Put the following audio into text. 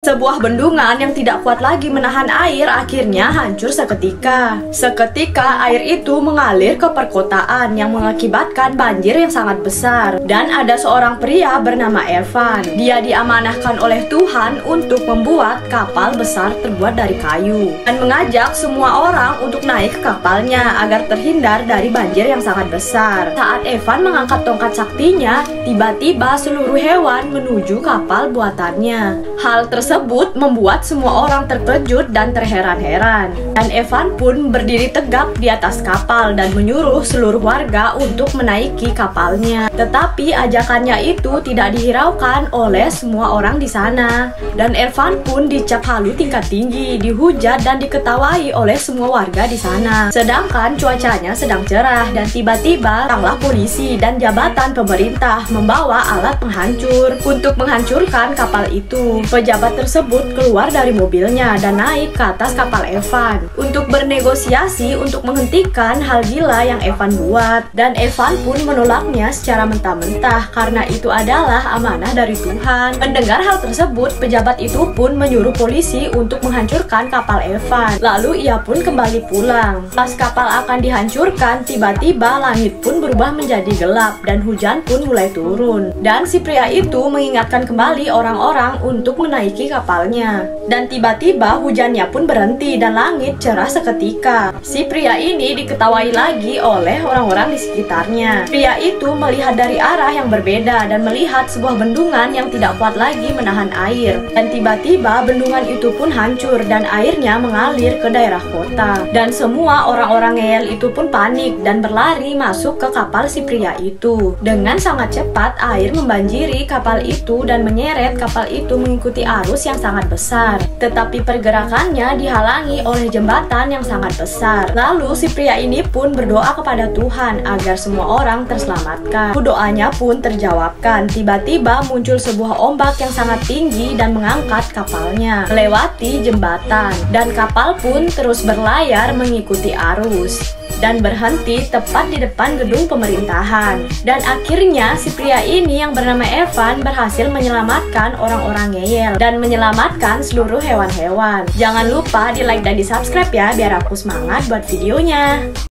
Sebuah bendungan yang tidak kuat lagi menahan air akhirnya hancur seketika. Seketika air itu mengalir ke perkotaan yang mengakibatkan banjir yang sangat besar. Dan ada seorang pria bernama Evan. Dia diamanahkan oleh Tuhan untuk membuat kapal besar terbuat dari kayu dan mengajak semua orang untuk naik ke kapalnya agar terhindar dari banjir yang sangat besar. Saat Evan mengangkat tongkat saktinya, tiba-tiba seluruh hewan menuju kapal buatannya. Hal tersebut membuat semua orang terkejut dan terheran-heran. Dan Evan pun berdiri tegap di atas kapal dan menyuruh seluruh warga untuk menaiki kapalnya. Tetapi ajakannya itu tidak dihiraukan oleh semua orang di sana. Dan Evan pun dicap halu tingkat tinggi, dihujat dan diketawai oleh semua warga di sana. Sedangkan cuacanya sedang cerah dan tiba-tiba datanglah polisi dan jabatan pemerintah membawa alat penghancur untuk menghancurkan kapal itu. Pejabat tersebut keluar dari mobilnya dan naik ke atas kapal Evan untuk bernegosiasi untuk menghentikan hal gila yang Evan buat. Dan Evan pun menolaknya secara mentah-mentah karena itu adalah amanah dari Tuhan. Mendengar hal tersebut, pejabat itu pun menyuruh polisi untuk menghancurkan kapal Evan. Lalu ia pun kembali pulang. Pas kapal akan dihancurkan, tiba-tiba langit pun berubah menjadi gelap dan hujan pun mulai turun. Dan si pria itu mengingatkan kembali orang-orang untuk menaiki kapalnya. Dan tiba-tiba hujannya pun berhenti dan langit cerah seketika. Si pria ini diketawai lagi oleh orang-orang di sekitarnya. Pria itu melihat dari arah yang berbeda dan melihat sebuah bendungan yang tidak kuat lagi menahan air. Dan tiba-tiba bendungan itu pun hancur dan airnya mengalir ke daerah kota. Dan semua orang-orang ngeyel itu pun panik dan berlari masuk ke kapal si pria itu. Dengan sangat cepat air membanjiri kapal itu dan menyeret kapal itu mengikuti arus yang sangat besar. Tetapi pergerakannya dihalangi oleh jembatan yang sangat besar. Lalu si pria ini pun berdoa kepada Tuhan agar semua orang terselamatkan. Doanya pun terjawabkan. Tiba-tiba muncul sebuah ombak yang sangat tinggi dan mengangkat kapalnya melewati jembatan. Dan kapal pun terus berlayar mengikuti arus dan berhenti tepat di depan gedung pemerintahan. Dan akhirnya si pria ini yang bernama Evan berhasil menyelamatkan orang-orang ngeyel dan menyelamatkan seluruh hewan-hewan. Jangan lupa di like dan di subscribe ya biar aku semangat buat videonya.